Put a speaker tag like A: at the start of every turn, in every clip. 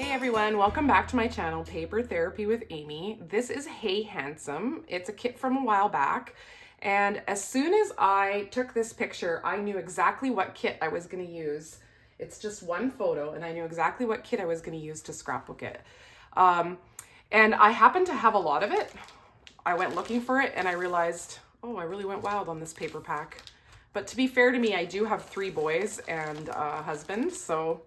A: Hey everyone, welcome back to my channel, Paper Therapy with Amy. This is Hey Handsome. It's a kit from a while back. And as soon as I took this picture, I knew exactly what kit I was going to use. It's just one photo, and I knew exactly what kit I was going to use to scrapbook it. And I happened to have a lot of it. I went looking for it and I realized, oh, I really went wild on this paper pack. But to be fair to me, I do have 3 boys and a husband. So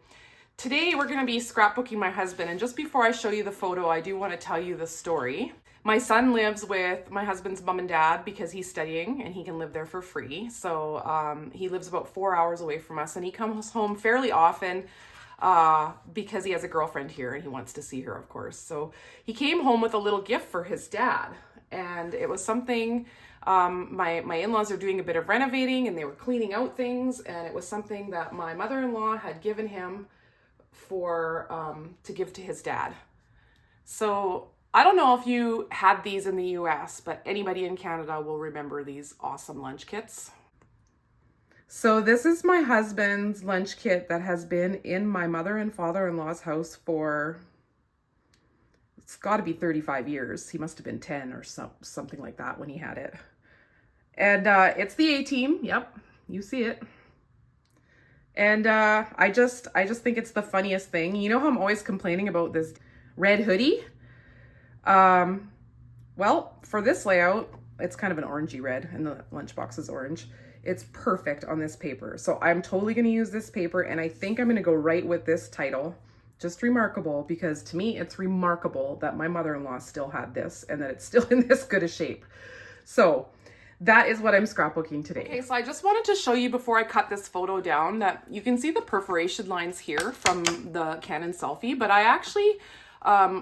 A: today we're going to be scrapbooking my husband. And just before I show you the photo, I do want to tell you the story. My son lives with my husband's mom and dad because he's studying and he can live there for free. So he lives about 4 hours away from us, and he comes home fairly often because he has a girlfriend here and he wants to see her, of course. So he came home with a little gift for his dad, and it was something, my in-laws are doing a bit of renovating and they were cleaning out things, and it was something that my mother-in-law had given him for to give to his dad. So I don't know if you had these in the US, but anybody in Canada will remember these awesome lunch kits. So this is my husband's lunch kit that has been in my mother and father-in-law's house for, it's got to be 35 years. He must have been 10 or something like that when he had it. And it's the A-Team. Yep, you see it. And I just think it's the funniest thing. You know how I'm always complaining about this red hoodie? Well, for this layout, it's kind of an orangey red, and the lunchbox is orange. It's perfect on this paper. So I'm totally going to use this paper, and I think I'm going to go right with this title, Just Remarkable, because to me, it's remarkable that my mother-in-law still had this and that it's still in this good a shape. So that is what I'm scrapbooking today. Okay, so I just wanted to show you before I cut this photo down that you can see the perforation lines here from the Canon selfie, but I actually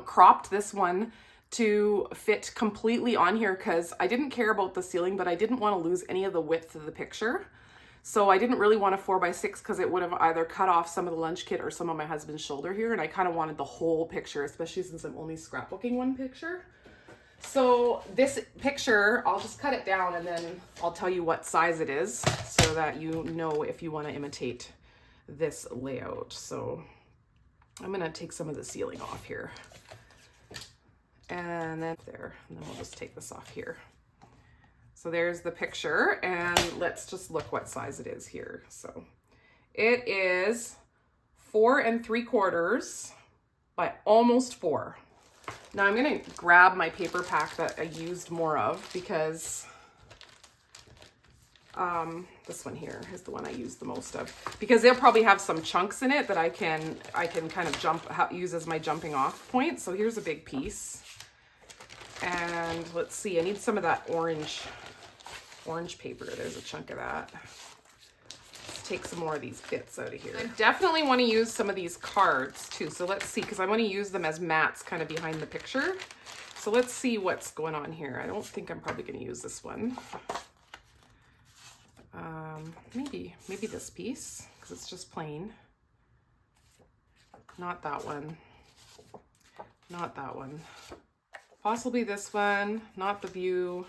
A: cropped this one to fit completely on here because I didn't care about the ceiling, but I didn't want to lose any of the width of the picture. So I didn't really want a 4x6 because it would have either cut off some of the lunch kit or some of my husband's shoulder here, and I kind of wanted the whole picture, especially since I'm only scrapbooking one picture. So this picture, I'll just cut it down and then I'll tell you what size it is so that you know if you want to imitate this layout. So I'm going to take some of the ceiling off here. And then there, and then we'll just take this off here. So there's the picture, and let's just look what size it is here. So it is 4 3/4 by almost 4. Now I'm gonna grab my paper pack that I used more of because this one here is the one I use the most of, because they'll probably have some chunks in it that I can kind of use as my jumping off point. So here's a big piece. And let's see, I need some of that orange paper. There's a chunk of that. Let's take some more of these bits out of here. I definitely want to use some of these cards too. So let's see, because I want to use them as mats kind of behind the picture. So let's see what's going on here. I don't think I'm probably going to use this one. Maybe this piece, because it's just plain. Not that one. Not that one. Possibly this one, not the view.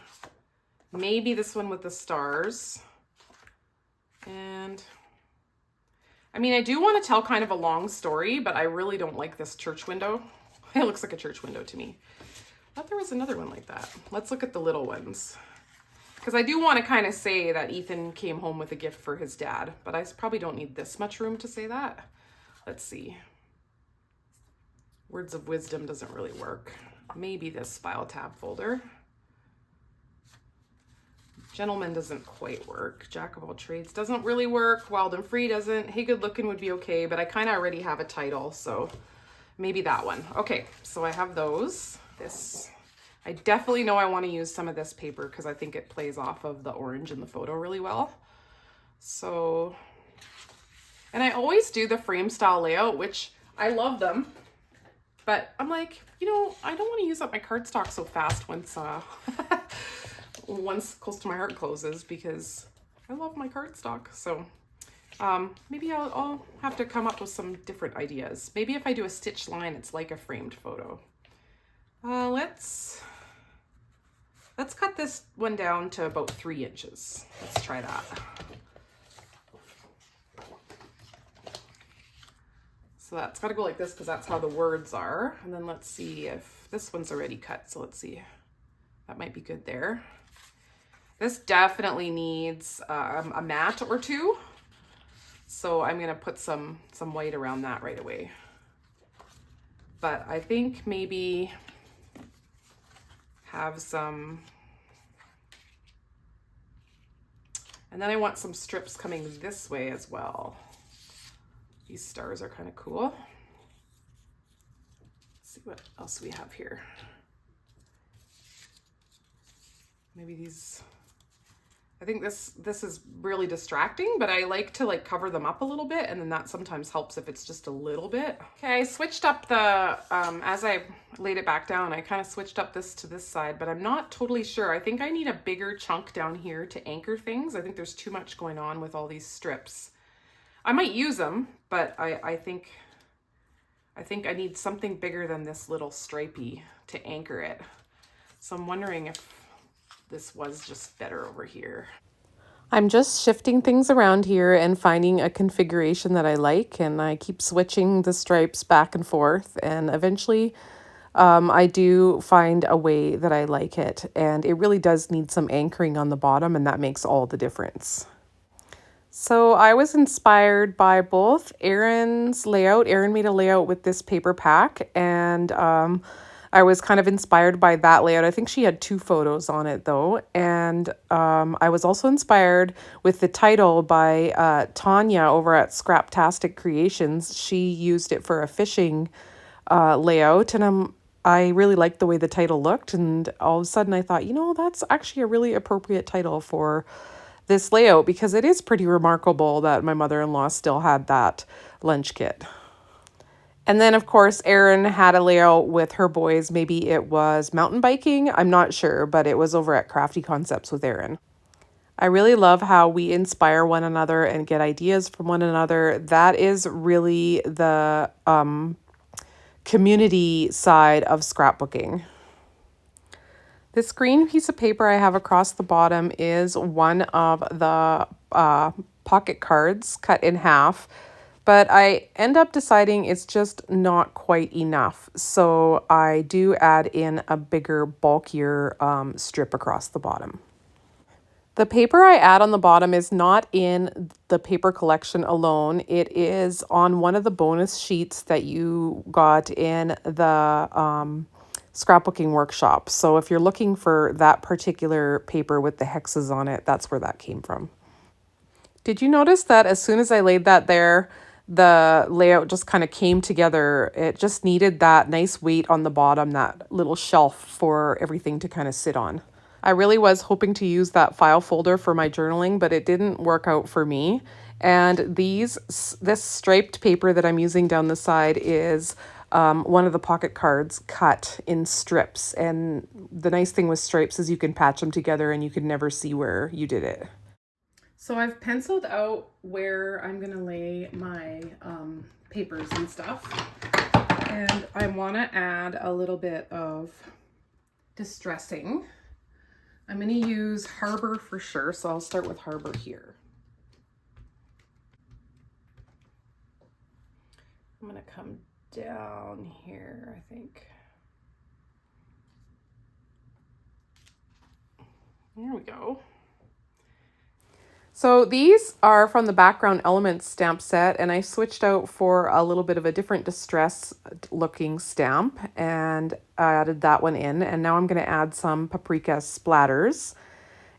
A: Maybe this one with the stars. And I mean, I do want to tell kind of a long story, but I really don't like this church window. It looks like a church window to me. I thought there was another one like that. Let's look at the little ones. Because I do want to kind of say that Ethan came home with a gift for his dad, but I probably don't need this much room to say that. Let's see. Words of wisdom doesn't really work. Maybe this file tab folder. Gentleman doesn't quite work. Jack of all trades doesn't really work. Wild and free doesn't. Hey, good looking would be okay, but I kind of already have a title, so maybe that one. Okay, so I have those. This, I definitely know I want to use some of this paper because I think it plays off of the orange in the photo really well. So, and I always do the frame style layout, which I love them. But I'm like, you know, I don't want to use up my cardstock so fast once once Close to My Heart closes, because I love my cardstock. So maybe I'll have to come up with some different ideas. Maybe if I do a stitch line, it's like a framed photo. Let's cut this one down to about 3 inches. Let's try that. So that's got to go like this because that's how the words are. And then let's see if this one's already cut. So let's see. That might be good there. This definitely needs a mat or two. So I'm going to put some white around that right away. But I think maybe have some, and then I want some strips coming this way as well. These stars are kind of cool. Let's see what else we have here. Maybe these, I think this is really distracting, but I like to like cover them up a little bit, and then that sometimes helps if it's just a little bit. Okay, I switched up the, as I laid it back down, I kind of switched up this to this side, but I'm not totally sure. I think I need a bigger chunk down here to anchor things. I think there's too much going on with all these strips. I might use them, but I think I need something bigger than this little stripey to anchor it. So I'm wondering if this was just better over here. I'm just shifting things around here and finding a configuration that I like, and I keep switching the stripes back and forth, and eventually I do find a way that I like it, and it really does need some anchoring on the bottom, and that makes all the difference. So I was inspired by both Erin's layout. Erin made a layout with this paper pack, and I was kind of inspired by that layout. I think she had 2 photos on it though. And I was also inspired with the title by Tanya over at Scraptastic Creations. She used it for a fishing layout, and I really liked the way the title looked. And all of a sudden I thought, you know, that's actually a really appropriate title for this layout, because it is pretty remarkable that my mother-in-law still had that lunch kit. And then, of course, Erin had a layout with her boys. Maybe it was mountain biking. I'm not sure, but it was over at Crafty Concepts with Erin. I really love how we inspire one another and get ideas from one another. That is really the community side of scrapbooking. This green piece of paper I have across the bottom is one of the pocket cards cut in half, but I end up deciding it's just not quite enough. So I do add in a bigger, bulkier strip across the bottom. The paper I add on the bottom is not in the paper collection alone. It is on one of the bonus sheets that you got in the scrapbooking workshop. So if you're looking for that particular paper with the hexes on it, that's where that came from. Did you notice that as soon as I laid that there, the layout just kind of came together? It just needed that nice weight on the bottom, that little shelf for everything to kind of sit on. I really was hoping to use that file folder for my journaling, but it didn't work out for me. And this striped paper that I'm using down the side is one of the pocket cards cut in strips. And the nice thing with stripes is you can patch them together and you can never see where you did it. So I've penciled out where I'm going to lay my papers and stuff. And I want to add a little bit of distressing. I'm going to use Harbor for sure, so I'll start with Harbor here. I'm going to come down here, I think. There we go. So these are from the Background Elements stamp set, and I switched out for a little bit of a different distress looking stamp, and I added that one in. And now I'm going to add some paprika splatters.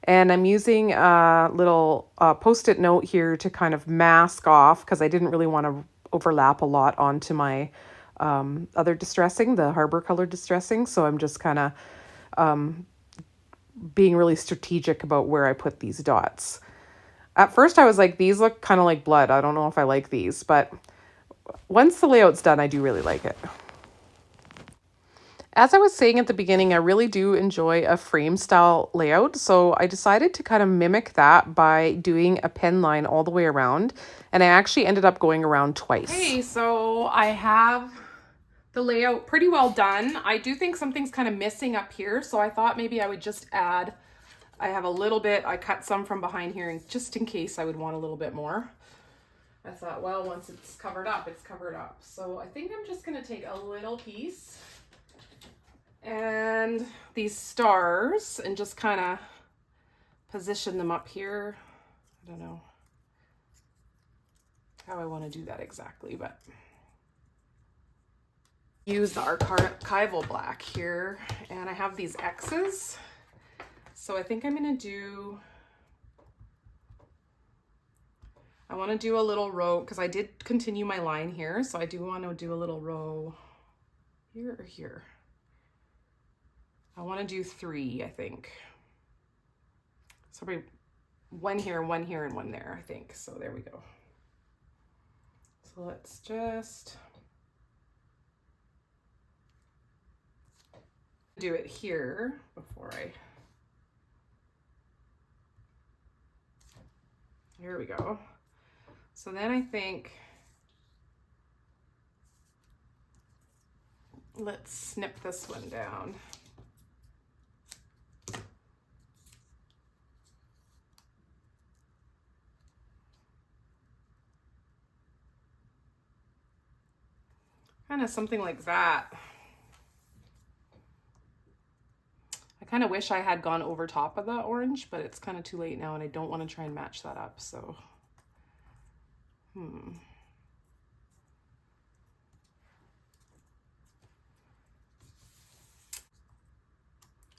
A: And I'm using a little post-it note here to kind of mask off, because I didn't really want to overlap a lot onto my other distressing, the Harbor color distressing. So I'm just kind of being really strategic about where I put these dots. At first I was like, these look kind of like blood. I don't know if I like these, but once the layout's done, I do really like it. As I was saying at the beginning, I really do enjoy a frame style layout. So I decided to kind of mimic that by doing a pen line all the way around. And I actually ended up going around twice. Okay, so I have the layout pretty well done. I do think something's kind of missing up here. So I thought maybe I would just add, I have a little bit, I cut some from behind here, and just in case I would want a little bit more. I thought, well, once it's covered up, it's covered up. So I think I'm just gonna take a little piece and these stars and just kind of position them up here. I don't know how I want to do that exactly, but use the archival black here, and I have these X's. So I think I'm gonna do, I want to do a little row because I did continue my line here, so I do want to do a little row here or here. I want to do 3, I think. So probably one here, one here, and one there, I think. So there we go. So let's just do it here before here we go. So then I think, let's snip this one down. Kind of something like that. I kind of wish I had gone over top of the orange, but it's kind of too late now and I don't want to try and match that up, so.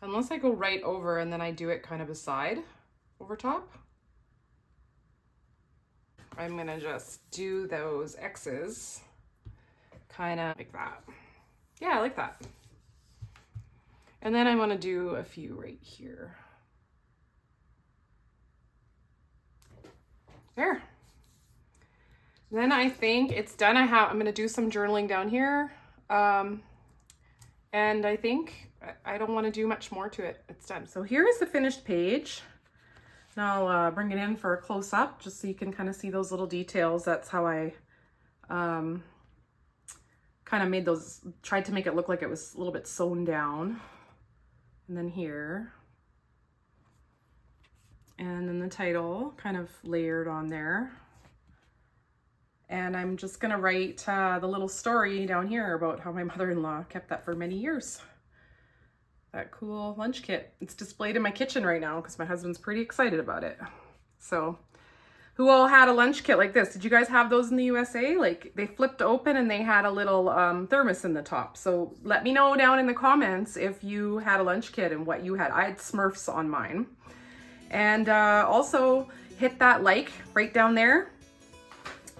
A: Unless I go right over and then I do it kind of beside over top. I'm gonna just do those X's kind of like that. Yeah, I like that. And then I want to do a few right here. There. Then I think it's done. I'm going to do some journaling down here. And I think I don't want to do much more to it. It's done. So here is the finished page. Now I'll bring it in for a close up just so you can kind of see those little details. That's how I kind of made those, tried to make it look like it was a little bit sewn down. And then here. And then the title kind of layered on there. And I'm just gonna write the little story down here about how my mother-in-law kept that for many years. That cool lunch kit. It's displayed in my kitchen right now because my husband's pretty excited about it. So who all had a lunch kit like this? Did you guys have those in the USA? Like they flipped open and they had a little thermos in the top. So let me know down in the comments if you had a lunch kit and what you had. I had Smurfs on mine. And also hit that like right down there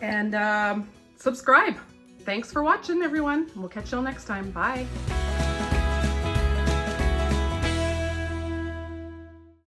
A: and subscribe. Thanks for watching, everyone. We'll catch y'all next time. Bye.